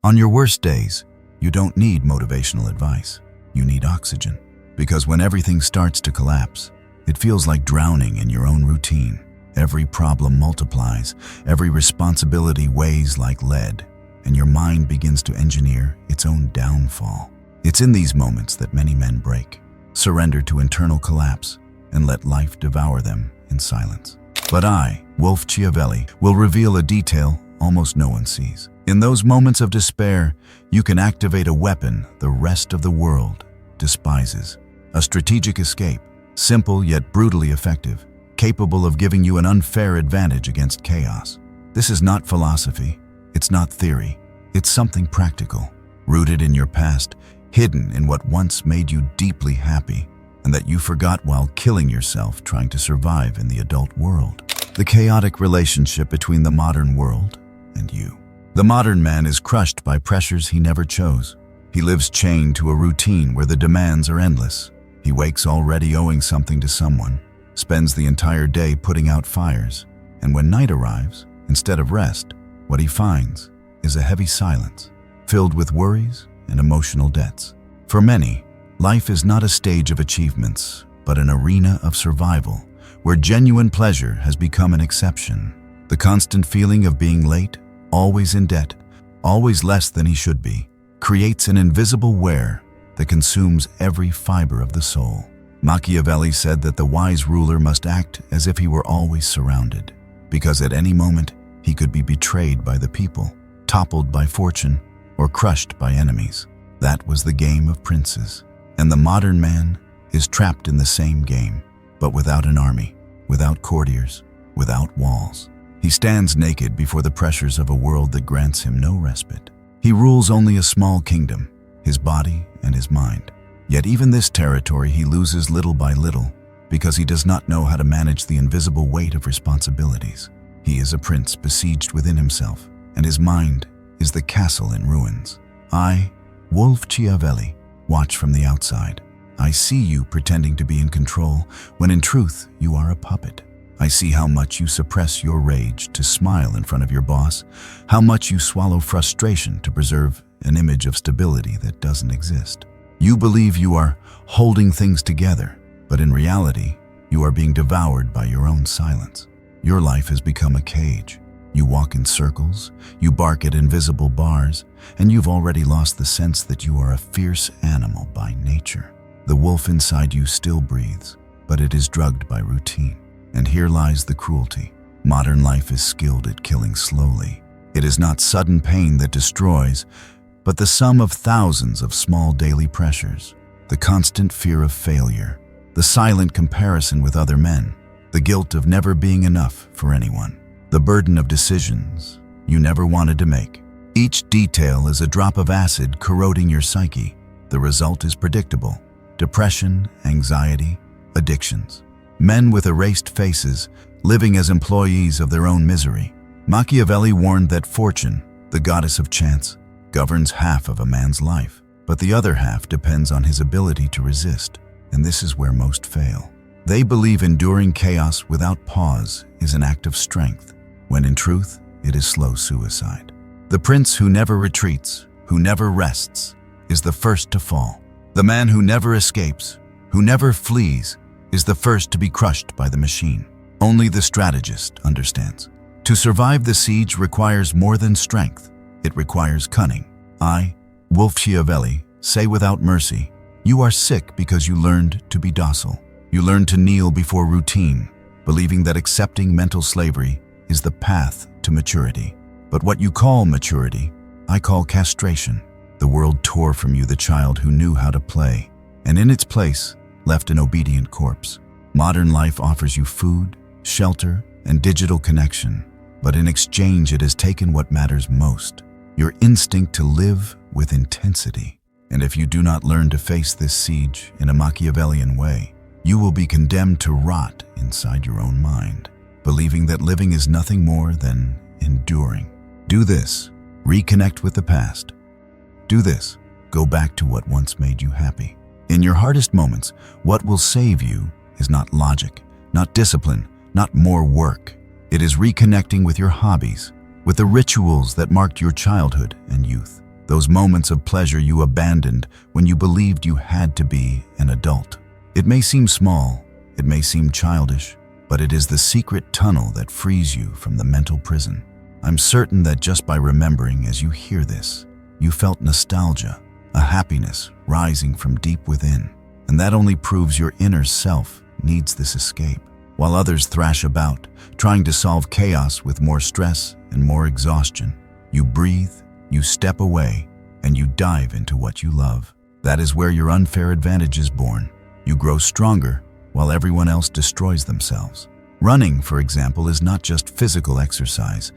On your worst days, you don't need motivational advice. You need oxygen. Because when everything starts to collapse, it feels like drowning in your own routine. Every problem multiplies, every responsibility weighs like lead, and your mind begins to engineer its own downfall. It's in these moments that many men break, surrender to internal collapse, and let life devour them in silence. But I, Wolfchiavelli, will reveal a detail almost no one sees. In those moments of despair, you can activate a weapon the rest of the world despises. A strategic escape, simple yet brutally effective, capable of giving you an unfair advantage against chaos. This is not philosophy, it's not theory, it's something practical, rooted in your past, hidden in what once made you deeply happy, and that you forgot while killing yourself trying to survive in the adult world. The chaotic relationship between the modern world and you. The modern man is crushed by pressures he never chose. He lives chained to a routine where the demands are endless. He wakes already owing something to someone, spends the entire day putting out fires, and when night arrives, instead of rest, what he finds is a heavy silence, filled with worries and emotional debts. For many, life is not a stage of achievements, but an arena of survival, where genuine pleasure has become an exception. The constant feeling of being late, always in debt, always less than he should be, creates an invisible wear that consumes every fiber of the soul. Machiavelli said that the wise ruler must act as if he were always surrounded, because at any moment he could be betrayed by the people, toppled by fortune, or crushed by enemies. That was the game of princes. And the modern man is trapped in the same game, but without an army, without courtiers, without walls. He stands naked before the pressures of a world that grants him no respite. He rules only a small kingdom, his body and his mind. Yet even this territory he loses little by little, because he does not know how to manage the invisible weight of responsibilities. He is a prince besieged within himself, and his mind is the castle in ruins. I, Wolfchiavelli, watch from the outside. I see you pretending to be in control, when in truth you are a puppet. I see how much you suppress your rage to smile in front of your boss, how much you swallow frustration to preserve an image of stability that doesn't exist. You believe you are holding things together, but in reality, you are being devoured by your own silence. Your life has become a cage. You walk in circles, you bark at invisible bars, and you've already lost the sense that you are a fierce animal by nature. The wolf inside you still breathes, but it is drugged by routine. And here lies the cruelty. Modern life is skilled at killing slowly. It is not sudden pain that destroys, but the sum of thousands of small daily pressures. The constant fear of failure, the silent comparison with other men, the guilt of never being enough for anyone, the burden of decisions you never wanted to make. Each detail is a drop of acid corroding your psyche. The result is predictable: depression, anxiety, addictions. Men with erased faces, living as employees of their own misery. Machiavelli warned that fortune, the goddess of chance, governs half of a man's life, but the other half depends on his ability to resist, and this is where most fail. They believe enduring chaos without pause is an act of strength, when in truth, it is slow suicide. The prince who never retreats, who never rests, is the first to fall. The man who never escapes, who never flees, is the first to be crushed by the machine. Only the strategist understands. To survive the siege requires more than strength. It requires cunning. I, Wolfchiavelli, say without mercy, you are sick because you learned to be docile. You learned to kneel before routine, believing that accepting mental slavery is the path to maturity. But what you call maturity, I call castration. The world tore from you the child who knew how to play, and in its place, left an obedient corpse. Modern life offers you food, shelter, and digital connection, but in exchange it has taken what matters most: your instinct to live with intensity. And if you do not learn to face this siege in a Machiavellian way, you will be condemned to rot inside your own mind, believing that living is nothing more than enduring. Do this, reconnect with the past. Do this, go back to what once made you happy. In your hardest moments, what will save you is not logic, not discipline, not more work. It is reconnecting with your hobbies, with the rituals that marked your childhood and youth. those moments of pleasure you abandoned when you believed you had to be an adult. It may seem small, it may seem childish, but it is the secret tunnel that frees you from the mental prison. I'm certain that just by remembering as you hear this, you felt nostalgia, a happiness rising from deep within. And that only proves your inner self needs this escape. While others thrash about, trying to solve chaos with more stress and more exhaustion, you breathe, you step away, and you dive into what you love. That is where your unfair advantage is born. You grow stronger while everyone else destroys themselves. Running, for example, is not just physical exercise.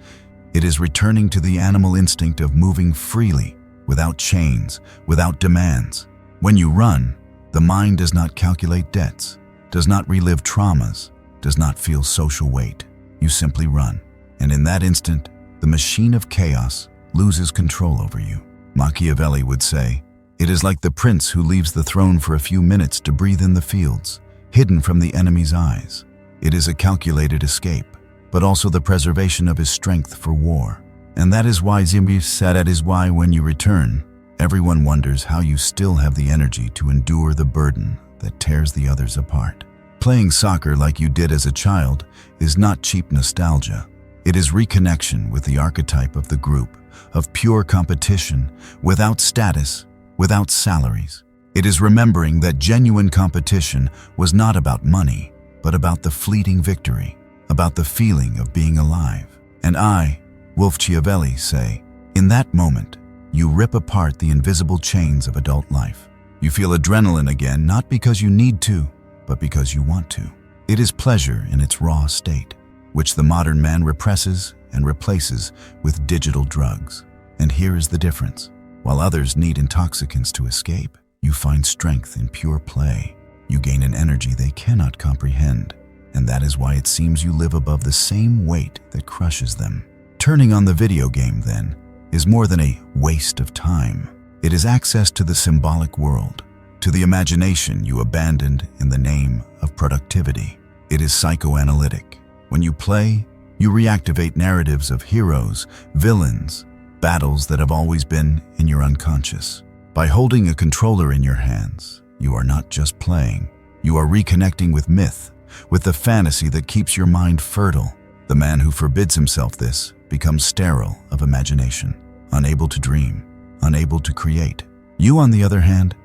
It is returning to the animal instinct of moving freely, without chains, without demands. When you run, the mind does not calculate debts, does not relive traumas, does not feel social weight. You simply run. And in that instant, the machine of chaos loses control over you. Machiavelli would say, "It is like the prince who leaves the throne for a few minutes to breathe in the fields, hidden from the enemy's eyes. It is a calculated escape, but also the preservation of his strength for war." And that is why Zimbi said that is why when you return, everyone wonders how you still have the energy to endure the burden that tears the others apart. Playing soccer like you did as a child is not cheap nostalgia. It is reconnection with the archetype of the group, of pure competition, without status, without salaries. It is remembering that genuine competition was not about money, but about the fleeting victory, about the feeling of being alive. And I, Wolfchiavelli, say, in that moment, you rip apart the invisible chains of adult life. You feel adrenaline again, not because you need to, but because you want to. It is pleasure in its raw state, which the modern man represses and replaces with digital drugs. And here is the difference. While others need intoxicants to escape, you find strength in pure play. You gain an energy they cannot comprehend, and that is why it seems you live above the same weight that crushes them. Turning on the video game, then, is more than a waste of time. It is access to the symbolic world, to the imagination you abandoned in the name of productivity. It is psychoanalytic. When you play, you reactivate narratives of heroes, villains, battles that have always been in your unconscious. By holding a controller in your hands, you are not just playing. You are reconnecting with myth, with the fantasy that keeps your mind fertile. The man who forbids himself this becomes sterile of imagination, unable to dream, unable to create. You, on the other hand,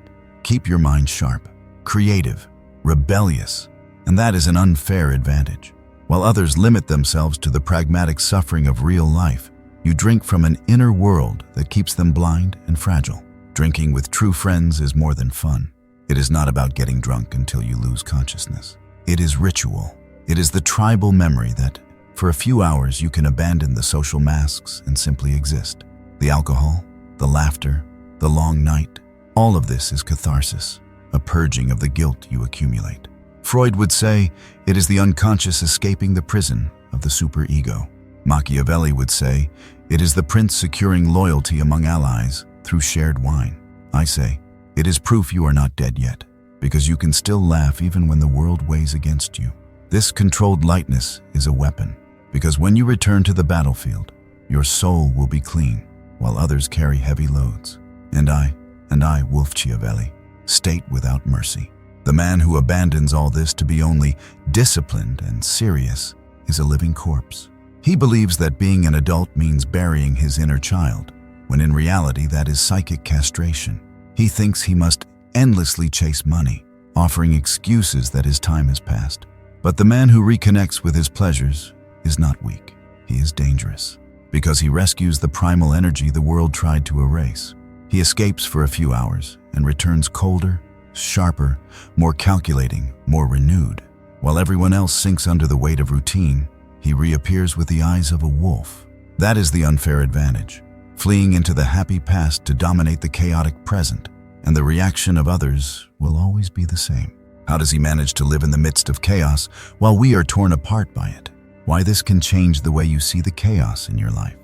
keep your mind sharp, creative, rebellious, and that is an unfair advantage. While others limit themselves to the pragmatic suffering of real life, you drink from an inner world that keeps them blind and fragile. Drinking with true friends is more than fun. It is not about getting drunk until you lose consciousness. It is ritual. It is the tribal memory that, for a few hours, you can abandon the social masks and simply exist. The alcohol, the laughter, the long night, all of this is catharsis, a purging of the guilt you accumulate. Freud would say it is the unconscious escaping the prison of the superego. Machiavelli would say it is the prince securing loyalty among allies through shared wine. I say it is proof you are not dead yet, because you can still laugh even when the world weighs against you. This controlled lightness is a weapon, because when you return to the battlefield, your soul will be clean, while others carry heavy loads. And I, Wolfchiavelli, state without mercy. The man who abandons all this to be only disciplined and serious is a living corpse. He believes that being an adult means burying his inner child, when in reality that is psychic castration. He thinks he must endlessly chase money, offering excuses that his time has passed. But the man who reconnects with his pleasures is not weak. He is dangerous, because he rescues the primal energy the world tried to erase. He escapes for a few hours and returns colder, sharper, more calculating, more renewed. While everyone else sinks under the weight of routine, he reappears with the eyes of a wolf. That is the unfair advantage, fleeing into the happy past to dominate the chaotic present, and the reaction of others will always be the same. How does he manage to live in the midst of chaos while we are torn apart by it? Why this can change the way you see the chaos in your life.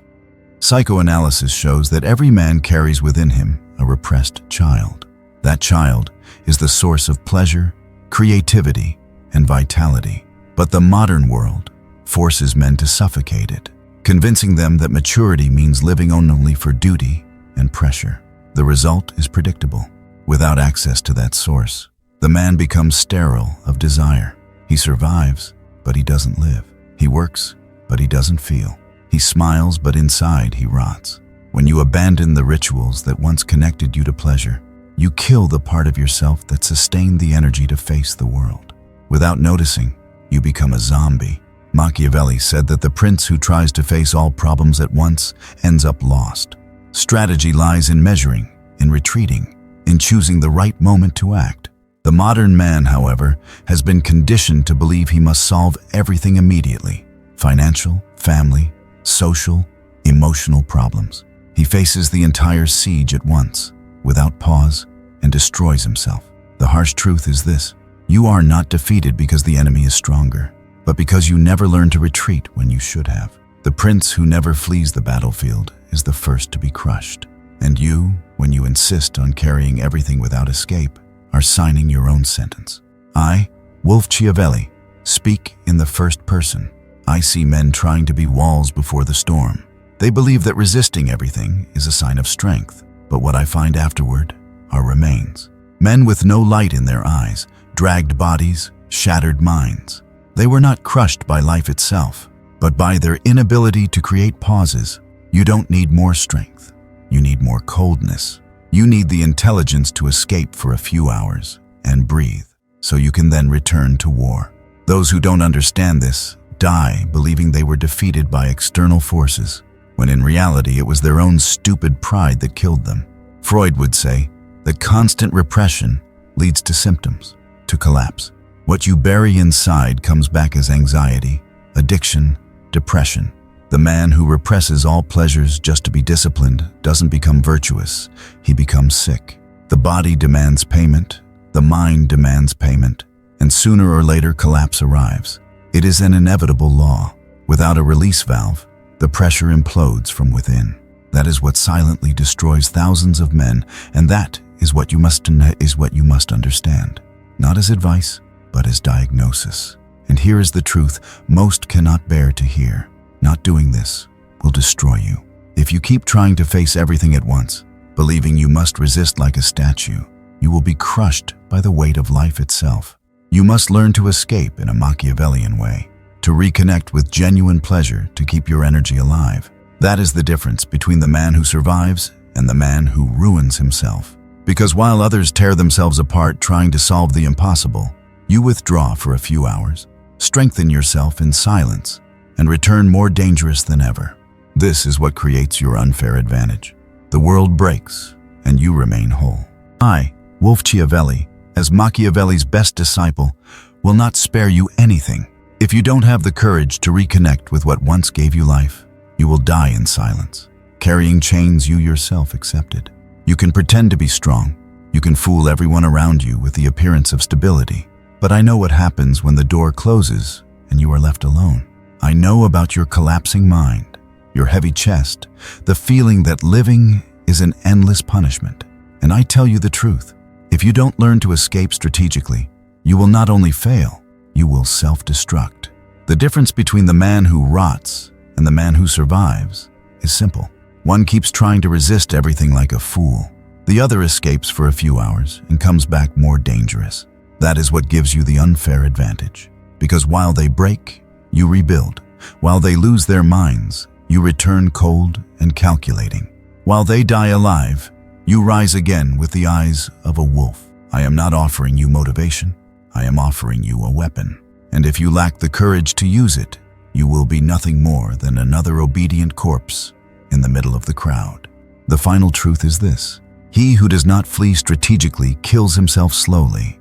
Psychoanalysis shows that every man carries within him a repressed child. That child is the source of pleasure, creativity, and vitality. But the modern world forces men to suffocate it, convincing them that maturity means living only for duty and pressure. The result is predictable. Without access to that source, the man becomes sterile of desire. He survives, but he doesn't live. He works, but he doesn't feel. He smiles, but inside he rots. When you abandon the rituals that once connected you to pleasure, you kill the part of yourself that sustained the energy to face the world. Without noticing, you become a zombie. Machiavelli said that the prince who tries to face all problems at once ends up lost. Strategy lies in measuring, in retreating, in choosing the right moment to act. The modern man, however, has been conditioned to believe he must solve everything immediately. Financial, family, social, emotional problems. He faces the entire siege at once, without pause, and destroys himself. The harsh truth is this: you are not defeated because the enemy is stronger, but because you never learn to retreat when you should have. The prince who never flees the battlefield is the first to be crushed. And you, when you insist on carrying everything without escape, are signing your own sentence. I, Wolfchiavelli, speak in the first person. I see men trying to be walls before the storm. They believe that resisting everything is a sign of strength, but what I find afterward are remains. Men with no light in their eyes, dragged bodies, shattered minds. They were not crushed by life itself, but by their inability to create pauses. You don't need more strength. You need more coldness. You need the intelligence to escape for a few hours and breathe, so you can then return to war. Those who don't understand this die believing they were defeated by external forces, when in reality it was their own stupid pride that killed them. Freud would say that constant repression leads to symptoms, to collapse. What you bury inside comes back as anxiety, addiction, depression. The man who represses all pleasures just to be disciplined doesn't become virtuous, he becomes sick. The body demands payment, the mind demands payment, and sooner or later collapse arrives. It is an inevitable law. Without a release valve, the pressure implodes from within. That is what silently destroys thousands of men, and that is what you must understand. Not as advice, but as diagnosis. And here is the truth most cannot bear to hear. Not doing this will destroy you. If you keep trying to face everything at once, believing you must resist like a statue, you will be crushed by the weight of life itself. You must learn to escape in a Machiavellian way, to reconnect with genuine pleasure to keep your energy alive. That is the difference between the man who survives and the man who ruins himself. Because while others tear themselves apart trying to solve the impossible, you withdraw for a few hours, strengthen yourself in silence, and return more dangerous than ever. This is what creates your unfair advantage. The world breaks, and you remain whole. I, Wolfchiavelli, as Machiavelli's best disciple, will not spare you anything. If you don't have the courage to reconnect with what once gave you life, you will die in silence, carrying chains you yourself accepted. You can pretend to be strong. You can fool everyone around you with the appearance of stability. But I know what happens when the door closes and you are left alone. I know about your collapsing mind, your heavy chest, the feeling that living is an endless punishment. And I tell you the truth. If you don't learn to escape strategically, you will not only fail, you will self-destruct. The difference between the man who rots and the man who survives is simple. One keeps trying to resist everything like a fool. The other escapes for a few hours and comes back more dangerous. That is what gives you the unfair advantage. Because while they break, you rebuild. While they lose their minds, you return cold and calculating. While they die alive, you rise again with the eyes of a wolf. I am not offering you motivation. I am offering you a weapon. And if you lack the courage to use it, you will be nothing more than another obedient corpse in the middle of the crowd. The final truth is this: he who does not flee strategically kills himself slowly.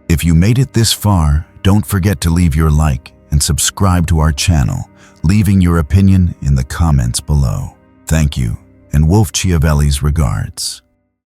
If you made it this far, don't forget to leave your like and subscribe to our channel, leaving your opinion in the comments below. Thank you, and Wolfchiavelli's regards.